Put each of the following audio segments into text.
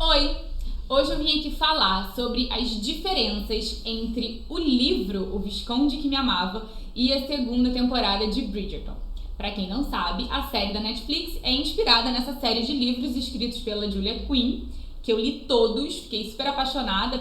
Oi! Hoje eu vim aqui falar sobre as diferenças entre o livro O Visconde que Me Amava e a segunda temporada de Bridgerton. Pra quem não sabe, a série da Netflix é inspirada nessa série de livros escritos pela Julia Quinn, que eu li todos, fiquei super apaixonada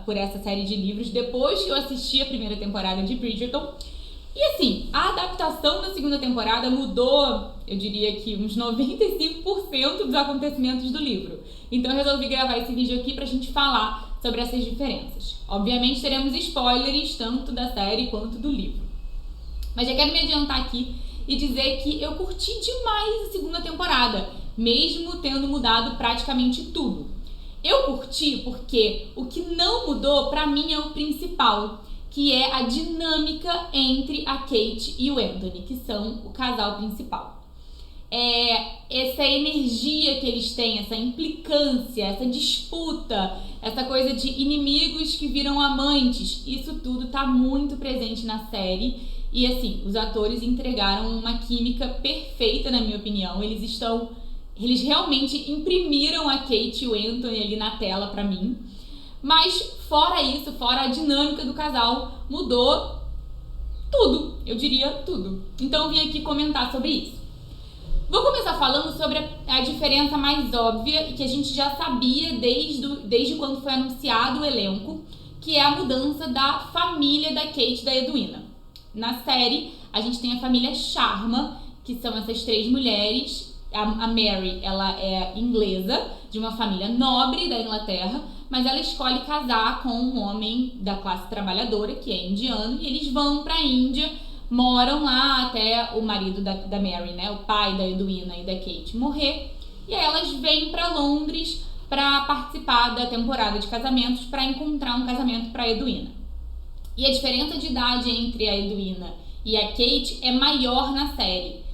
por essa série de livros depois que eu assisti a primeira temporada de Bridgerton. E assim, a adaptação da segunda temporada mudou, eu diria que uns 95% dos acontecimentos do livro. Então eu resolvi gravar esse vídeo aqui pra gente falar sobre essas diferenças. Obviamente teremos spoilers tanto da série quanto do livro. Mas já quero me adiantar aqui e dizer que eu curti demais a segunda temporada, mesmo tendo mudado praticamente tudo. Eu curti porque o que não mudou pra mim é o principal, que é a dinâmica entre a Kate e o Anthony, que são o casal principal. Essa energia que eles têm, essa implicância, essa disputa, essa coisa de inimigos que viram amantes, isso tudo tá muito presente na série. E assim, os atores entregaram uma química perfeita, na minha opinião. Eles realmente imprimiram a Kate e o Anthony ali na tela pra mim. Mas fora isso, fora a dinâmica do casal, mudou tudo, eu diria tudo. Então eu vim aqui comentar sobre isso. Vou começar falando sobre a diferença mais óbvia e que a gente já sabia desde quando foi anunciado o elenco, que é a mudança da família da Kate e da Edwina. Na série, a gente tem a família Sharma, que são essas três mulheres. A Mary, ela é inglesa, de uma família nobre da Inglaterra, mas ela escolhe casar com um homem da classe trabalhadora, que é indiano, e eles vão pra Índia, moram lá até o marido da Mary, né, o pai da Edwina e da Kate morrer, e aí elas vêm pra Londres pra participar da temporada de casamentos, pra encontrar um casamento pra Edwina. E a diferença de idade entre a Edwina e a Kate é maior na série.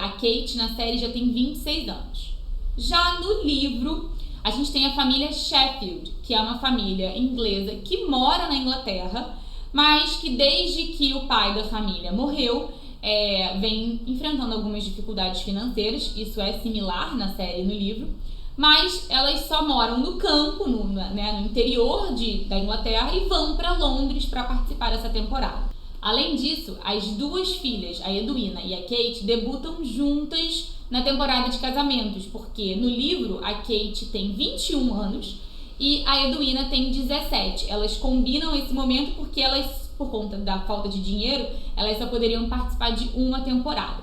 A Kate na série já tem 26 anos. Já no livro, a gente tem a família Sheffield, que é uma família inglesa que mora na Inglaterra, mas que desde que o pai da família morreu, vem enfrentando algumas dificuldades financeiras. Isso é similar na série e no livro, mas elas só moram no campo, no interior da Inglaterra, e vão para Londres para participar dessa temporada. Além disso, as duas filhas, a Edwina e a Kate, debutam juntas na temporada de casamentos, porque no livro a Kate tem 21 anos e a Edwina tem 17. Elas combinam esse momento porque elas, por conta da falta de dinheiro, elas só poderiam participar de uma temporada.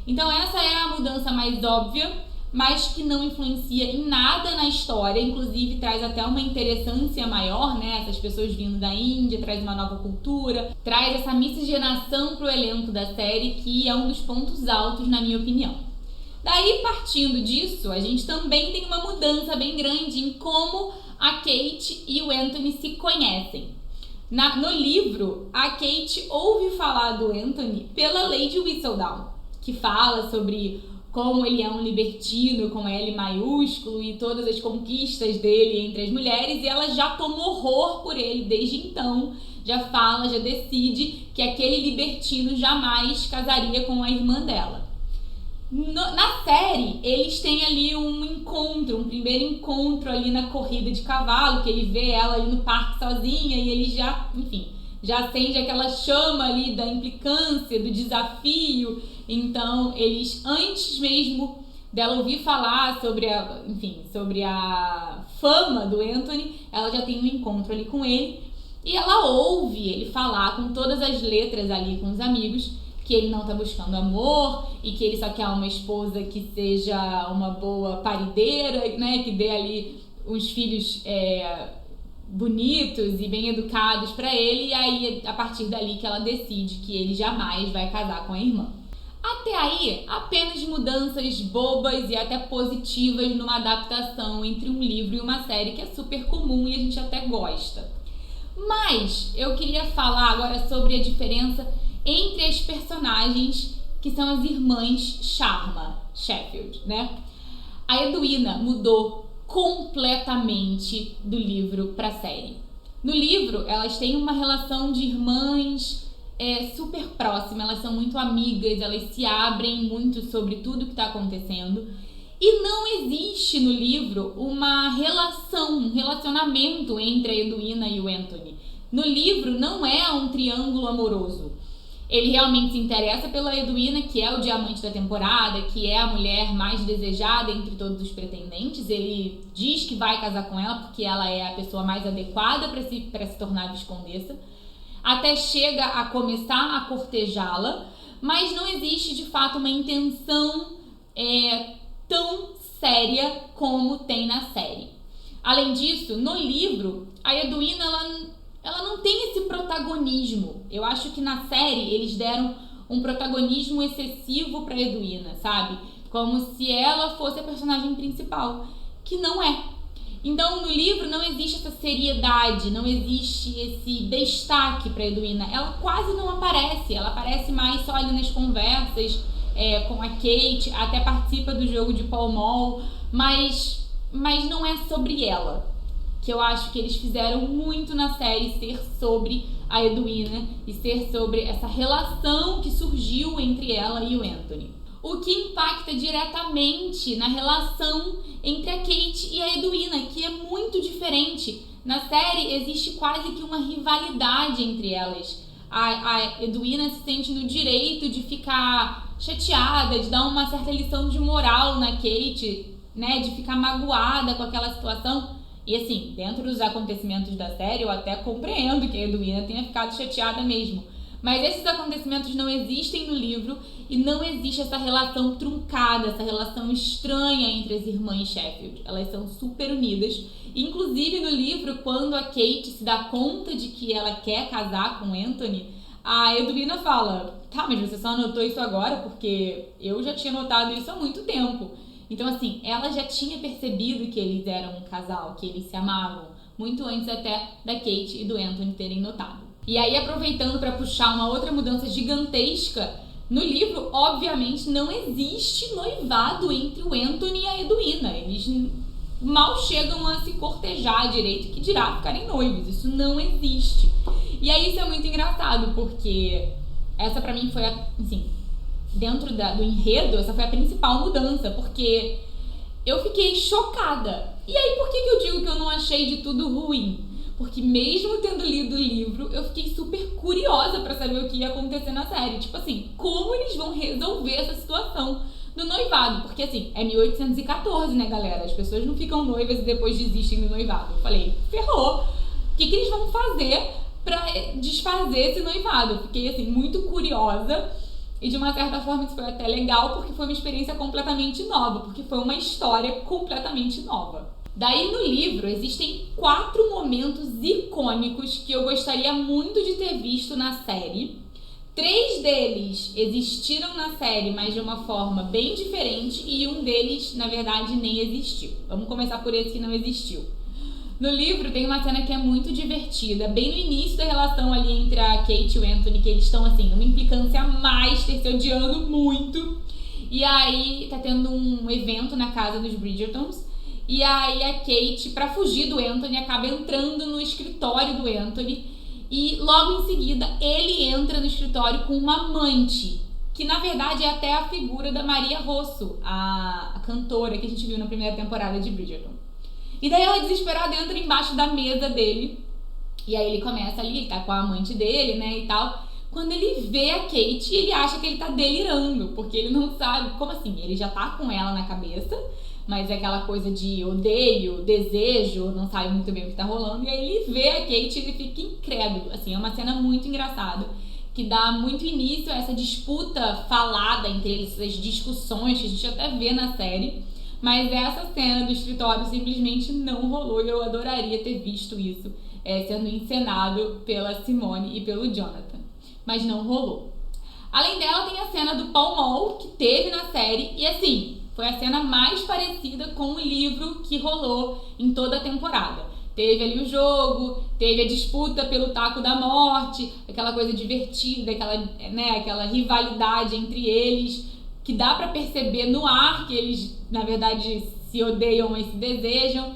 Então essa é a mudança mais óbvia, mas que não influencia em nada na história, inclusive traz até uma interessância maior, né? Essas pessoas vindo da Índia, traz uma nova cultura, traz essa miscigenação pro elenco da série, que é um dos pontos altos, na minha opinião. Daí, partindo disso, a gente também tem uma mudança bem grande em como a Kate e o Anthony se conhecem. No livro, a Kate ouve falar do Anthony pela Lady Whistledown, que fala sobre como ele é um libertino com L maiúsculo e todas as conquistas dele entre as mulheres, e ela já toma horror por ele desde então, já decide que aquele libertino jamais casaria com a irmã dela. Na série, eles têm ali um primeiro encontro ali na corrida de cavalo, que ele vê ela ali no parque sozinha e ele já acende aquela chama ali da implicância, do desafio. Então, eles, antes mesmo dela ouvir falar sobre a fama do Anthony, ela já tem um encontro ali com ele e ela ouve ele falar com todas as letras ali com os amigos que ele não tá buscando amor e que ele só quer uma esposa que seja uma boa parideira, né, que dê ali uns filhos bonitos e bem educados pra ele, e aí a partir dali que ela decide que ele jamais vai casar com a irmã. Até aí, apenas mudanças bobas e até positivas numa adaptação entre um livro e uma série, que é super comum e a gente até gosta. Mas eu queria falar agora sobre a diferença entre as personagens que são as irmãs Sheffield, né? A Edwina mudou completamente do livro pra série. No livro, elas têm uma relação de irmãs super próxima, elas são muito amigas, elas se abrem muito sobre tudo que tá acontecendo. E não existe no livro uma relação, um relacionamento entre a Edwina e o Anthony. No livro não é um triângulo amoroso. Ele realmente se interessa pela Edwina, que é o diamante da temporada, que é a mulher mais desejada entre todos os pretendentes. Ele diz que vai casar com ela porque ela é a pessoa mais adequada para se tornar viscondessa. Até chega a começar a cortejá-la, mas não existe de fato uma intenção tão séria como tem na série. Além disso, no livro, a Edwina ela não tem esse protagonismo. Eu acho que na série eles deram um protagonismo excessivo pra Edwina, sabe? Como se ela fosse a personagem principal, que não é. Então, no livro não existe essa seriedade, não existe esse destaque pra Edwina. Ela quase não aparece, ela aparece mais só ali nas conversas com a Kate, até participa do jogo de Pall Mall, mas não é sobre ela. Que eu acho que eles fizeram muito na série ser sobre a Edwina e ser sobre essa relação que surgiu entre ela e o Anthony. O que impacta diretamente na relação entre a Kate e a Edwina, que é muito diferente. Na série existe quase que uma rivalidade entre elas. A Edwina se sente no direito de ficar chateada, de dar uma certa lição de moral na Kate, né, de ficar magoada com aquela situação. E assim, dentro dos acontecimentos da série, eu até compreendo que a Edwina tenha ficado chateada mesmo. Mas esses acontecimentos não existem no livro e não existe essa relação truncada, essa relação estranha entre as irmãs Sheffield. Elas são super unidas. Inclusive no livro, quando a Kate se dá conta de que ela quer casar com Anthony, a Edwina fala: tá, mas você só notou isso agora porque eu já tinha notado isso há muito tempo. Então, assim, ela já tinha percebido que eles eram um casal, que eles se amavam, muito antes até da Kate e do Anthony terem notado. E aí, aproveitando para puxar uma outra mudança gigantesca, no livro, obviamente, não existe noivado entre o Anthony e a Edwina. Eles mal chegam a se cortejar direito, que dirá ficarem noivos. Isso não existe. E aí, isso é muito engraçado, porque essa pra mim foi assim, dentro do enredo, essa foi a principal mudança, porque eu fiquei chocada. E aí, por que eu digo que eu não achei de tudo ruim? Porque mesmo tendo lido o livro, eu fiquei super curiosa pra saber o que ia acontecer na série. Tipo assim, como eles vão resolver essa situação do noivado? Porque assim, é 1814, né, galera? As pessoas não ficam noivas e depois desistem do noivado. Eu falei, ferrou! O que eles vão fazer pra desfazer esse noivado? Eu fiquei assim, muito curiosa. E de uma certa forma isso foi até legal, porque foi uma experiência completamente nova, porque foi uma história completamente nova. Daí no livro existem 4 momentos icônicos que eu gostaria muito de ter visto na série. 3 deles existiram na série, mas de uma forma bem diferente, e um deles, na verdade, nem existiu. Vamos começar por esse que não existiu. No livro tem uma cena que é muito divertida, bem no início da relação ali entre a Kate e o Anthony, que eles estão assim, numa implicância master, se odiando muito. E aí tá tendo um evento na casa dos Bridgertons, e aí a Kate, pra fugir do Anthony, acaba entrando no escritório do Anthony, e logo em seguida ele entra no escritório com uma amante, que na verdade é até a figura da Maria Rosso, a cantora que a gente viu na primeira temporada de Bridgerton. E daí ela, desesperada, entra embaixo da mesa dele. E aí ele começa ali, ele tá com a amante dele, né, e tal. Quando ele vê a Kate, ele acha que ele tá delirando, porque ele não sabe, como assim? Ele já tá com ela na cabeça, mas é aquela coisa de odeio, desejo, não sabe muito bem o que tá rolando. E aí ele vê a Kate e ele fica incrédulo. Assim, é uma cena muito engraçada, que dá muito início a essa disputa falada entre eles, essas discussões que a gente até vê na série. Mas essa cena do escritório simplesmente não rolou e eu adoraria ter visto isso sendo encenado pela Simone e pelo Jonathan. Mas não rolou. Além dela, tem a cena do Pall Mall, que teve na série, e assim, foi a cena mais parecida com o livro que rolou em toda a temporada. Teve ali o jogo, teve a disputa pelo taco da morte, aquela coisa divertida, aquela rivalidade entre eles, que dá pra perceber no ar que eles, na verdade, se odeiam e se desejam.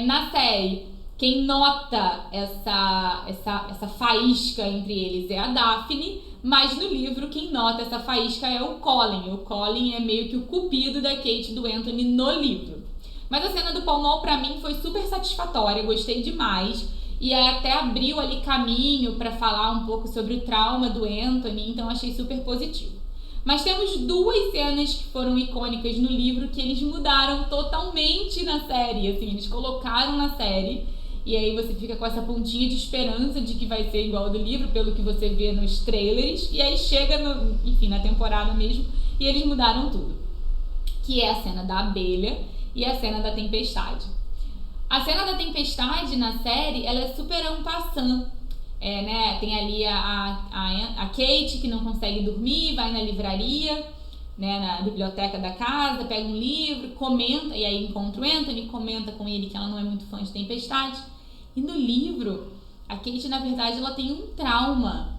Na série, Quem nota essa faísca entre eles é a Daphne, mas no livro quem nota essa faísca é o Colin. O Colin é meio que o cupido da Kate e do Anthony no livro. Mas a cena do Pall Mall pra mim foi super satisfatória, gostei demais. E até abriu ali caminho para falar um pouco sobre o trauma do Anthony, então achei super positivo. Mas temos duas cenas que foram icônicas no livro que eles mudaram totalmente na série, assim, eles colocaram na série. E aí você fica com essa pontinha de esperança de que vai ser igual ao do livro, pelo que você vê nos trailers. E aí chega, na temporada mesmo, e eles mudaram tudo. Que é a cena da abelha e a cena da tempestade. A cena da tempestade na série, ela é super en passant. Né? Tem ali a Kate que não consegue dormir, vai na livraria, né, na biblioteca da casa, pega um livro, comenta, e aí encontra o Anthony, comenta com ele que ela não é muito fã de tempestade. E no livro, a Kate, na verdade, ela tem um trauma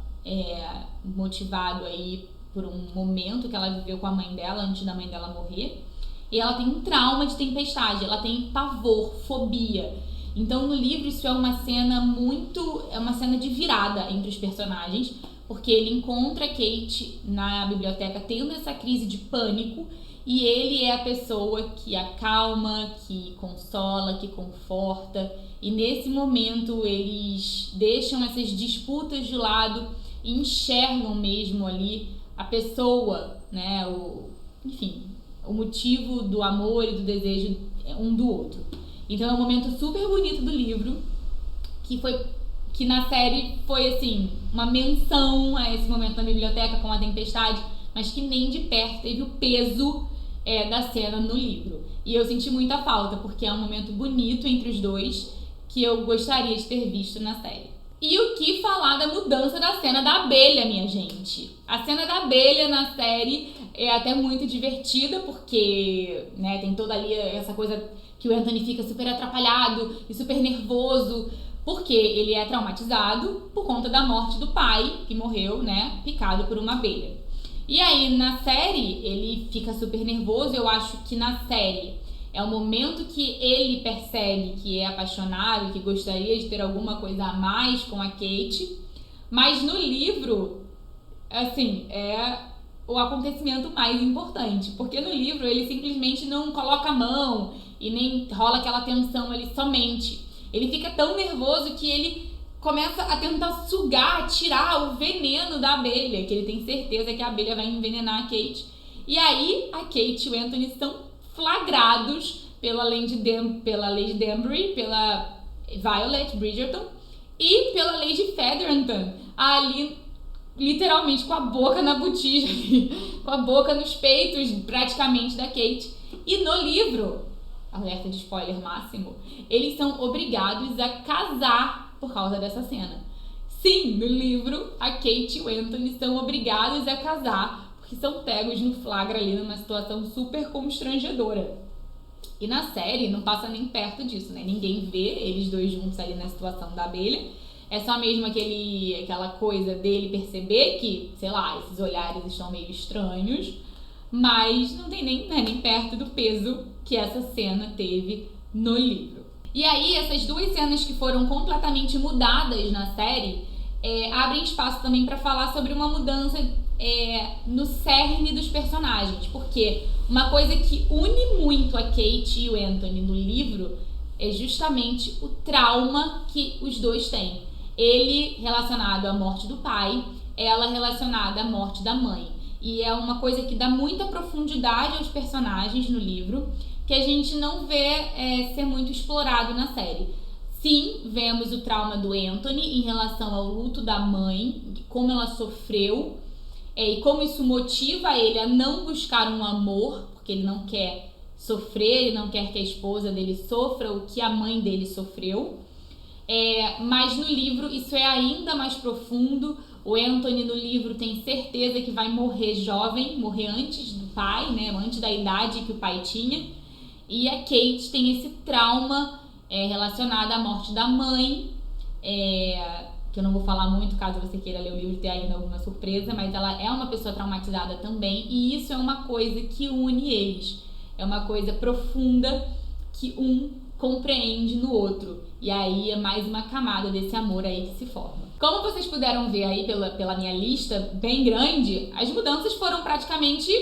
motivado aí por um momento que ela viveu com a mãe dela, antes da mãe dela morrer. E ela tem um trauma de tempestade, ela tem pavor, fobia. Então no livro isso é uma cena de virada entre os personagens, porque ele encontra a Kate na biblioteca tendo essa crise de pânico e ele é a pessoa que acalma, que consola, que conforta. E nesse momento eles deixam essas disputas de lado e enxergam mesmo ali a pessoa, né? O motivo do amor e do desejo um do outro. Então é um momento super bonito do livro, que na série foi assim, uma menção a esse momento na biblioteca com a tempestade, mas que nem de perto teve o peso da cena no livro. E eu senti muita falta, porque é um momento bonito entre os dois, que eu gostaria de ter visto na série. E o que falar da mudança da cena da abelha, minha gente? A cena da abelha na série é até muito divertida, porque, né, tem toda ali essa coisa que o Anthony fica super atrapalhado e super nervoso, porque ele é traumatizado por conta da morte do pai, que morreu, né, picado por uma abelha. E aí, na série, ele fica super nervoso. Eu acho que na série é o momento que ele percebe que é apaixonado, que gostaria de ter alguma coisa a mais com a Kate. Mas no livro, assim, é o acontecimento mais importante. Porque no livro ele simplesmente não coloca a mão e nem rola aquela tensão, ele somente. Ele fica tão nervoso que ele começa a tentar sugar, tirar o veneno da abelha, que ele tem certeza que a abelha vai envenenar a Kate. E aí a Kate e o Anthony são flagrados pela Lady Danbury, pela Violet Bridgerton e pela Lady Featherington, ali literalmente com a boca na botija, com a boca nos peitos praticamente da Kate. E no livro, alerta de spoiler máximo, eles são obrigados a casar por causa dessa cena. Sim, no livro, a Kate e o Anthony são obrigados a casar, porque são pegos no flagra ali numa situação super constrangedora. E na série não passa nem perto disso, né? Ninguém vê eles dois juntos ali na situação da abelha. É só mesmo aquela coisa dele perceber que, sei lá, esses olhares estão meio estranhos, mas não tem nem perto do peso que essa cena teve no livro. E aí, essas duas cenas que foram completamente mudadas na série abrem espaço também para falar sobre uma mudança no cerne dos personagens, porque uma coisa que une muito a Kate e o Anthony no livro é justamente o trauma que os dois têm. Ele relacionado à morte do pai, ela relacionada à morte da mãe. E é uma coisa que dá muita profundidade aos personagens no livro, que a gente não vê ser muito explorado na série. Sim, vemos o trauma do Anthony em relação ao luto da mãe, como ela sofreu, e como isso motiva ele a não buscar um amor, porque ele não quer sofrer, ele não quer que a esposa dele sofra o que a mãe dele sofreu. Mas no livro isso é ainda mais profundo. O Anthony no livro tem certeza que vai morrer jovem, morrer antes do pai, né, antes da idade que o pai tinha. E a Kate tem esse trauma relacionado à morte da mãe, que eu não vou falar muito caso você queira ler o livro e ter ainda alguma surpresa, mas ela é uma pessoa traumatizada também, e isso é uma coisa que une eles. É uma coisa profunda que um compreende no outro. E aí é mais uma camada desse amor aí que se forma. Como vocês puderam ver aí pela minha lista bem grande, as mudanças foram praticamente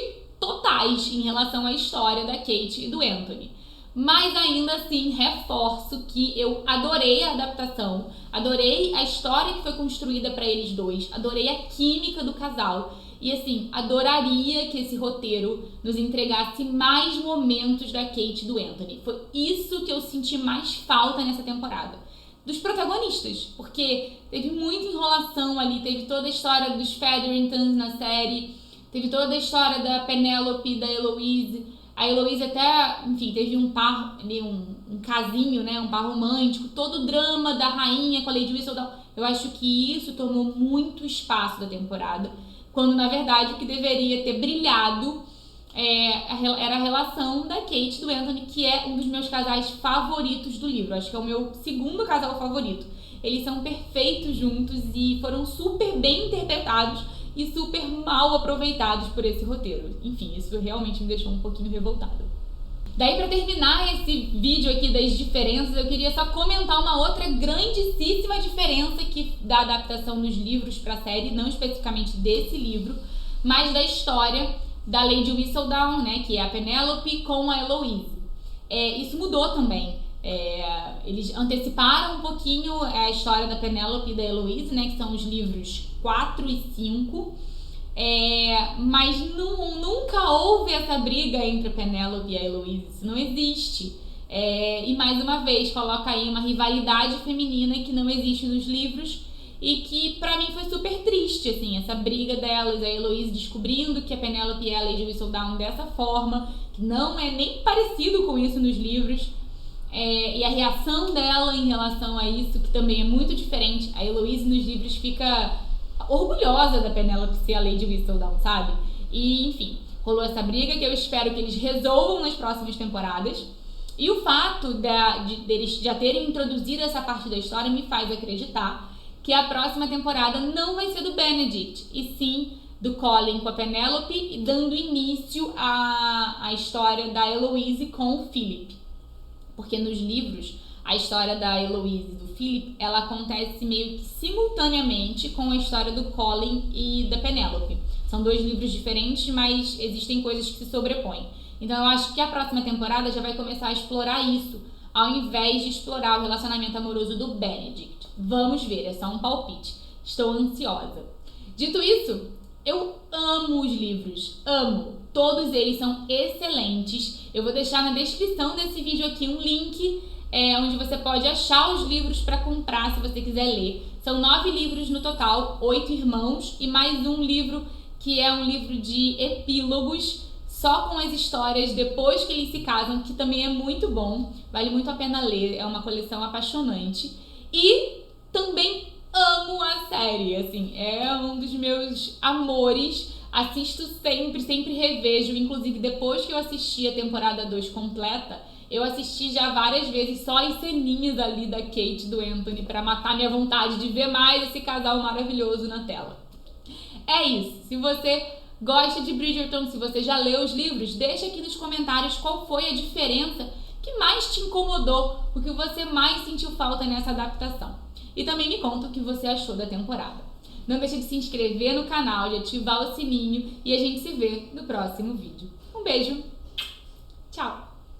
totais em relação à história da Kate e do Anthony. Mas ainda assim, reforço que eu adorei a adaptação, adorei a história que foi construída para eles dois, adorei a química do casal. E assim, adoraria que esse roteiro nos entregasse mais momentos da Kate e do Anthony. Foi isso que eu senti mais falta nessa temporada. Dos protagonistas, porque teve muita enrolação ali, teve toda a história dos Featheringtons na série, teve toda a história da Penelope e da Eloise. A Eloise até, enfim, teve um par, um casinho, né, um par romântico, todo o drama da rainha com a Lady Whistledown. Eu acho que isso tomou muito espaço da temporada, quando na verdade o que deveria ter brilhado era a relação da Kate e do Anthony, que é um dos meus casais favoritos do livro. Acho que é o meu segundo casal favorito. Eles são perfeitos juntos e foram super bem interpretados e super mal aproveitados por esse roteiro. Enfim, isso realmente me deixou um pouquinho revoltada. Daí, para terminar esse vídeo aqui das diferenças, eu queria só comentar uma outra grandíssima diferença da adaptação dos livros para a série, não especificamente desse livro, mas da história da Lady Whistledown, né, que é a Penelope, com a Eloise. Isso mudou também. Eles anteciparam um pouquinho a história da Penelope e da Eloise, né, que são os livros 4 e 5. Mas nunca houve essa briga entre a Penelope e a Eloise. Isso não existe. E mais uma vez coloca aí uma rivalidade feminina que não existe nos livros e que pra mim foi super triste, assim, essa briga delas, a Eloise descobrindo que a Penelope é a Lady Whistledown dessa forma, que não é nem parecido com isso nos livros. E a reação dela em relação a isso, que também é muito diferente. A Eloise nos livros fica orgulhosa da Penelope ser a Lady Whistledown, sabe? E, enfim, rolou essa briga que eu espero que eles resolvam nas próximas temporadas. E o fato deles já terem introduzido essa parte da história me faz acreditar que a próxima temporada não vai ser do Benedict, e sim do Colin com a Penelope, dando início à história da Eloise com o Philip. Porque nos livros, a história da Eloise e do Philip, ela acontece meio que simultaneamente com a história do Colin e da Penelope. São dois livros diferentes, mas existem coisas que se sobrepõem. Então eu acho que a próxima temporada já vai começar a explorar isso, ao invés de explorar o relacionamento amoroso do Benedict. Vamos ver, é só um palpite. Estou ansiosa. Dito isso, eu amo os livros, amo. Todos eles são excelentes. Eu vou deixar na descrição desse vídeo aqui um link onde você pode achar os livros para comprar se você quiser ler. São 9 livros no total, 8 irmãos e mais um livro que é um livro de epílogos, só com as histórias depois que eles se casam, que também é muito bom, vale muito a pena ler, é uma coleção apaixonante. E também amo a série, assim, é um dos meus amores, assisto sempre, sempre revejo, inclusive depois que eu assisti a temporada 2 completa, eu assisti já várias vezes só as ceninhas ali da Kate e do Anthony pra matar minha vontade de ver mais esse casal maravilhoso na tela. É isso, se você gosta de Bridgerton, se você já leu os livros, deixa aqui nos comentários qual foi a diferença que mais te incomodou, o que você mais sentiu falta nessa adaptação. E também me conta o que você achou da temporada. Não deixe de se inscrever no canal, de ativar o sininho e a gente se vê no próximo vídeo. Um beijo, tchau!